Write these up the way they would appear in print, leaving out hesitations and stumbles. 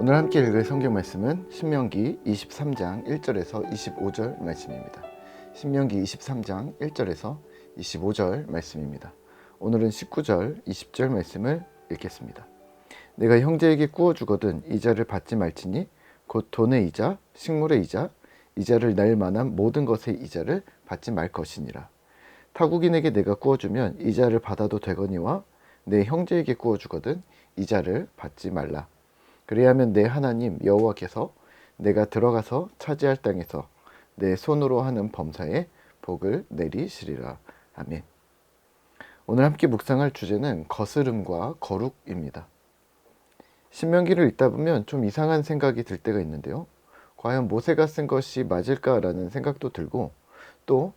오늘 함께 읽을 성경 말씀은 신명기 23장 1절에서 25절 말씀입니다. 신명기 23장 1절에서 25절 말씀입니다. 오늘은 19절, 20절 말씀을 읽겠습니다. 내가 형제에게 구워주거든 이자를 받지 말지니 곧 돈의 이자, 식물의 이자, 이자를 낼 만한 모든 것의 이자를 받지 말 것이니라. 타국인에게 내가 구워주면 이자를 받아도 되거니와 내 형제에게 구워주거든 이자를 받지 말라. 그리하면 내 하나님 여호와께서 내가 들어가서 차지할 땅에서 내 손으로 하는 범사에 복을 내리시리라. 아멘. 오늘 함께 묵상할 주제는 거스름과 거룩입니다. 신명기를 읽다 보면 좀 이상한 생각이 들 때가 있는데요. 과연 모세가 쓴 것이 맞을까라는 생각도 들고 또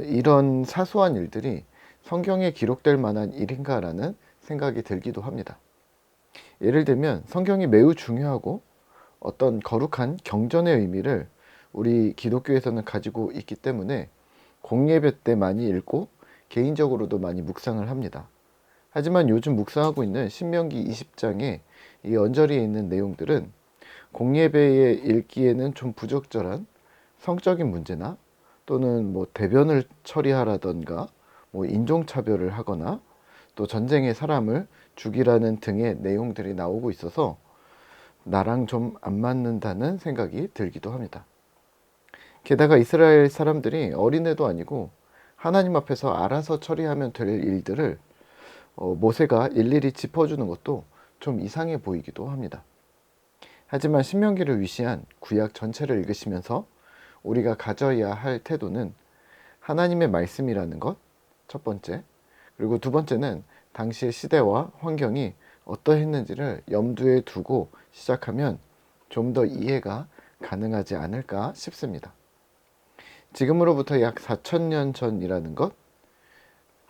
이런 사소한 일들이 성경에 기록될 만한 일인가라는 생각이 들기도 합니다. 예를 들면 성경이 매우 중요하고 어떤 거룩한 경전의 의미를 우리 기독교에서는 가지고 있기 때문에 공예배 때 많이 읽고 개인적으로도 많이 묵상을 합니다. 하지만 요즘 묵상하고 있는 신명기 20장에 이 언저리에 있는 내용들은 공예배에 읽기에는 좀 부적절한 성적인 문제나 또는 대변을 처리하라던가 인종차별을 하거나 또 전쟁에 사람을 죽이라는 등의 내용들이 나오고 있어서 나랑 좀 안 맞는다는 생각이 들기도 합니다. 게다가 이스라엘 사람들이 어린애도 아니고 하나님 앞에서 알아서 처리하면 될 일들을 모세가 일일이 짚어주는 것도 좀 이상해 보이기도 합니다. 하지만 신명기를 위시한 구약 전체를 읽으시면서 우리가 가져야 할 태도는 하나님의 말씀이라는 것, 첫 번째. 그리고 두 번째는 당시의 시대와 환경이 어떠했는지를 염두에 두고 시작하면 좀 더 이해가 가능하지 않을까 싶습니다. 지금으로부터 약 4,000년 전이라는 것,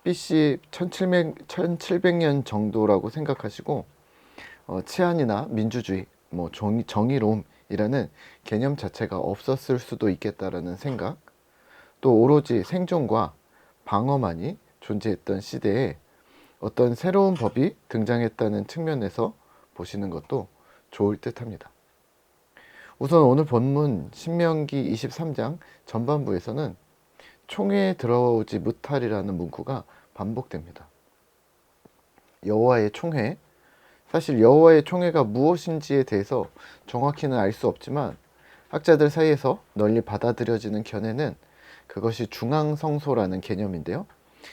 BC 1700년 정도라고 생각하시고 치안이나 민주주의, 정의로움이라는 개념 자체가 없었을 수도 있겠다라는 생각, 또 오로지 생존과 방어만이 존재했던 시대에 어떤 새로운 법이 등장했다는 측면에서 보시는 것도 좋을 듯 합니다. 우선 오늘 본문 신명기 23장 전반부에서는 총회에 들어오지 못하리라는 문구가 반복됩니다. 여호와의 총회, 사실 여호와의 총회가 무엇인지에 대해서 정확히는 알 수 없지만 학자들 사이에서 널리 받아들여지는 견해는 그것이 중앙성소라는 개념인데요.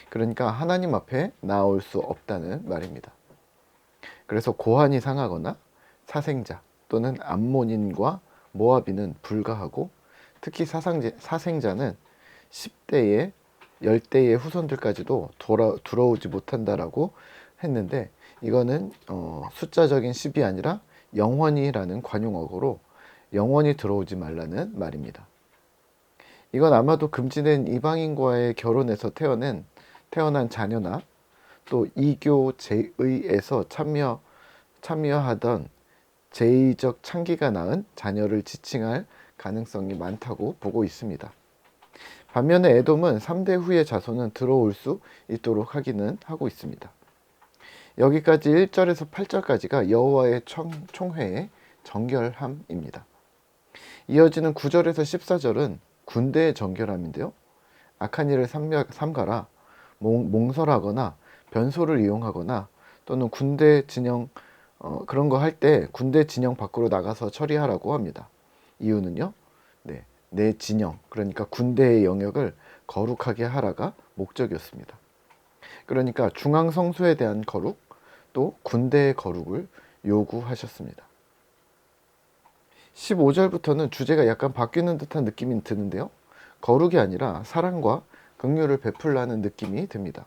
그러니까 하나님 앞에 나올 수 없다는 말입니다. 그래서 고한이 상하거나 사생자 또는 암몬인과 모압인은 불가하고 특히 사생자는 10대의 10대의 후손들까지도 들어오지 못한다라고 했는데 이거는 숫자적인 10이 아니라 영원히라는 관용어로 영원히 들어오지 말라는 말입니다. 이건 아마도 금지된 이방인과의 결혼에서 태어난 자녀나 또 이교 제의에서 참여하던 제의적 창기가 낳은 자녀를 지칭할 가능성이 많다고 보고 있습니다. 반면에 에돔은 3대 후의 자손은 들어올 수 있도록 하기는 하고 있습니다. 여기까지 1절에서 8절까지가 여호와의 총회의 정결함입니다. 이어지는 9절에서 14절은 군대의 정결함인데요. 악한 일을 삼가라, 몽설하거나 변소를 이용하거나 또는 군대 진영 그런 거 할 때 군대 진영 밖으로 나가서 처리하라고 합니다. 이유는요. 내 진영, 그러니까 군대의 영역을 거룩하게 하라가 목적이었습니다. 그러니까 중앙성소에 대한 거룩, 또 군대의 거룩을 요구하셨습니다. 15절부터는 주제가 약간 바뀌는 듯한 느낌이 드는데요. 거룩이 아니라 사랑과 긍휼을 베풀라는 느낌이 듭니다.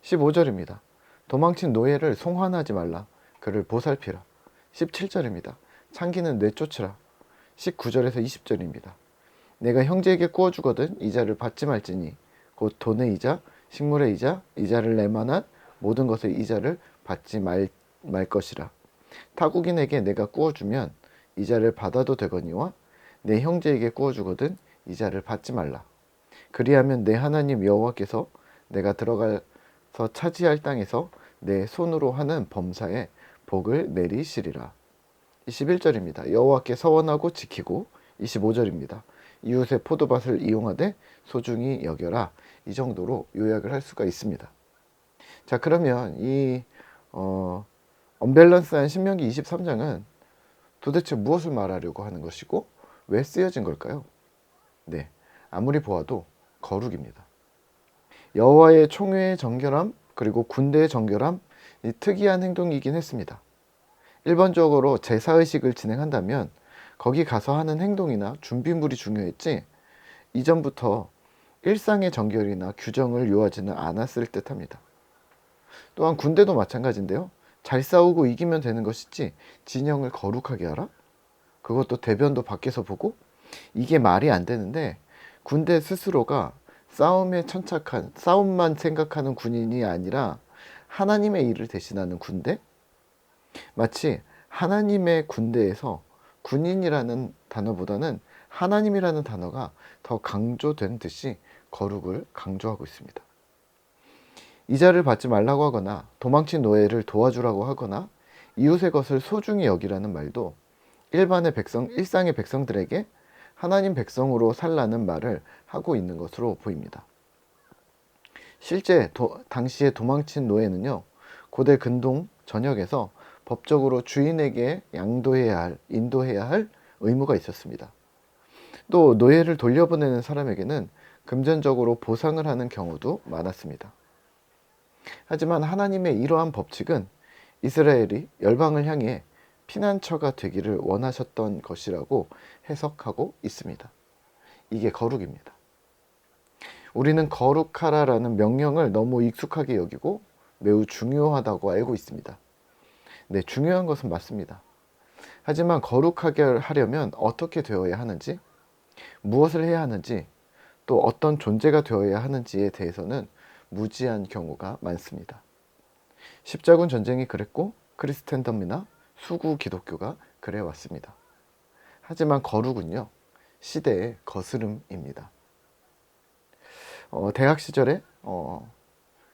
15절입니다. 도망친 노예를 송환하지 말라. 그를 보살피라. 17절입니다. 창기는 내쫓으라. 19절에서 20절입니다. 내가 형제에게 구워주거든 이자를 받지 말지니 곧 돈의 이자, 식물의 이자, 이자를 낼 만한 모든 것의 이자를 받지 말 것이라. 타국인에게 내가 구워주면 이자를 받아도 되거니와 내 형제에게 구워주거든 이자를 받지 말라. 그리하면 내 하나님 여호와께서 내가 들어가서 차지할 땅에서 내 손으로 하는 범사에 복을 내리시리라. 21절입니다. 여호와께 서원하고 지키고. 25절입니다. 이웃의 포도밭을 이용하되 소중히 여겨라. 이 정도로 요약을 할 수가 있습니다. 자, 그러면 이 언밸런스한 신명기 23장은 도대체 무엇을 말하려고 하는 것이고 왜 쓰여진 걸까요? 네, 아무리 보아도 거룩입니다. 여호와의 총회의 정결함 그리고 군대의 정결함, 이 특이한 행동이긴 했습니다. 일반적으로 제사의식을 진행한다면 거기 가서 하는 행동이나 준비물이 중요했지 이전부터 일상의 정결이나 규정을 요하지는 않았을 듯합니다. 또한 군대도 마찬가지인데요. 잘 싸우고 이기면 되는 것이지 진영을 거룩하게 하라? 그것도 대변도 밖에서 보고? 이게 말이 안 되는데 군대 스스로가 싸움에 천착한, 싸움만 생각하는 군인이 아니라 하나님의 일을 대신하는 군대? 마치 하나님의 군대에서 군인이라는 단어보다는 하나님이라는 단어가 더 강조된 듯이 거룩을 강조하고 있습니다. 이자를 받지 말라고 하거나 도망친 노예를 도와주라고 하거나 이웃의 것을 소중히 여기라는 말도 일상의 백성들에게 하나님 백성으로 살라는 말을 하고 있는 것으로 보입니다. 실제 당시에 도망친 노예는요, 고대 근동 전역에서 법적으로 주인에게 인도해야 할 의무가 있었습니다. 또 노예를 돌려보내는 사람에게는 금전적으로 보상을 하는 경우도 많았습니다. 하지만 하나님의 이러한 법칙은 이스라엘이 열방을 향해 피난처가 되기를 원하셨던 것이라고 해석하고 있습니다. 이게 거룩입니다. 우리는 거룩하라라는 명령을 너무 익숙하게 여기고 매우 중요하다고 알고 있습니다. 네, 중요한 것은 맞습니다. 하지만 거룩하게 하려면 어떻게 되어야 하는지, 무엇을 해야 하는지, 또 어떤 존재가 되어야 하는지에 대해서는 무지한 경우가 많습니다. 십자군 전쟁이 그랬고 크리스텐덤이나 수구 기독교가 그래왔습니다. 하지만 거룩은요, 시대의 거스름입니다. 대학 시절에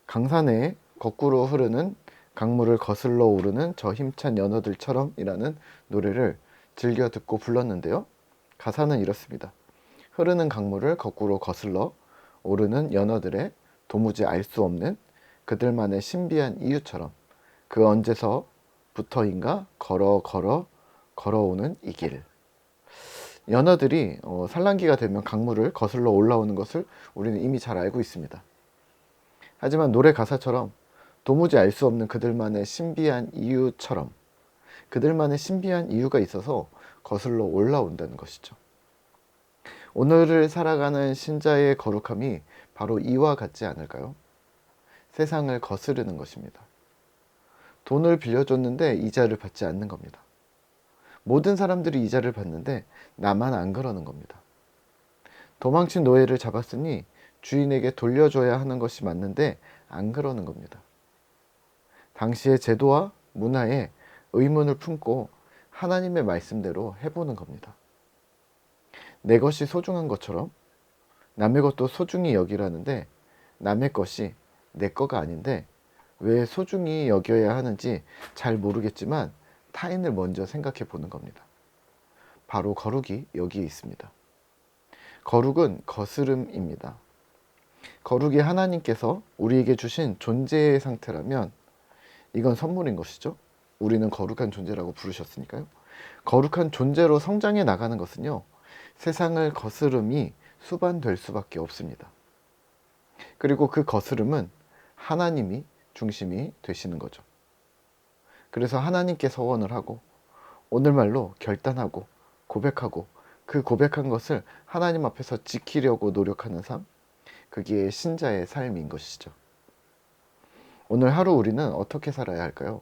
강산에 거꾸로 흐르는 강물을 거슬러 오르는 저 힘찬 연어들처럼 이라는 노래를 즐겨 듣고 불렀는데요. 가사는 이렇습니다. 흐르는 강물을 거꾸로 거슬러 오르는 연어들의 도무지 알 수 없는 그들만의 신비한 이유처럼 그 언제서부터인가 걸어오는 이 길. 연어들이 산란기가 되면 강물을 거슬러 올라오는 것을 우리는 이미 잘 알고 있습니다. 하지만 노래 가사처럼 도무지 알 수 없는 그들만의 신비한 이유처럼 그들만의 신비한 이유가 있어서 거슬러 올라온다는 것이죠. 오늘을 살아가는 신자의 거룩함이 바로 이와 같지 않을까요? 세상을 거스르는 것입니다. 돈을 빌려줬는데 이자를 받지 않는 겁니다. 모든 사람들이 이자를 받는데 나만 안 그러는 겁니다. 도망친 노예를 잡았으니 주인에게 돌려줘야 하는 것이 맞는데 안 그러는 겁니다. 당시의 제도와 문화에 의문을 품고 하나님의 말씀대로 해보는 겁니다. 내 것이 소중한 것처럼 남의 것도 소중히 여기라는데 남의 것이 내 거가 아닌데 왜 소중히 여겨야 하는지 잘 모르겠지만 타인을 먼저 생각해 보는 겁니다. 바로 거룩이 여기에 있습니다. 거룩은 거스름입니다. 거룩이 하나님께서 우리에게 주신 존재의 상태라면 이건 선물인 것이죠. 우리는 거룩한 존재라고 부르셨으니까요. 거룩한 존재로 성장해 나가는 것은요, 세상을 거스름이 수반될 수밖에 없습니다. 그리고 그 거스름은 하나님이 중심이 되시는 거죠. 그래서 하나님께 서원을 하고 오늘말로 결단하고 고백하고 그 고백한 것을 하나님 앞에서 지키려고 노력하는 삶, 그게 신자의 삶인 것이죠. 오늘 하루 우리는 어떻게 살아야 할까요?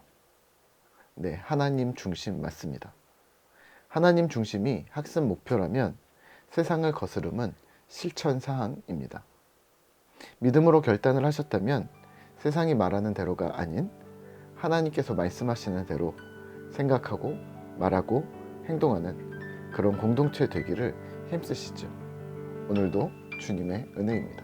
네, 하나님 중심 맞습니다. 하나님 중심이 학습 목표라면 세상을 거스름은 실천 사항입니다. 믿음으로 결단을 하셨다면 세상이 말하는 대로가 아닌 하나님께서 말씀하시는 대로 생각하고 말하고 행동하는 그런 공동체 되기를 힘쓰시죠. 오늘도 주님의 은혜입니다.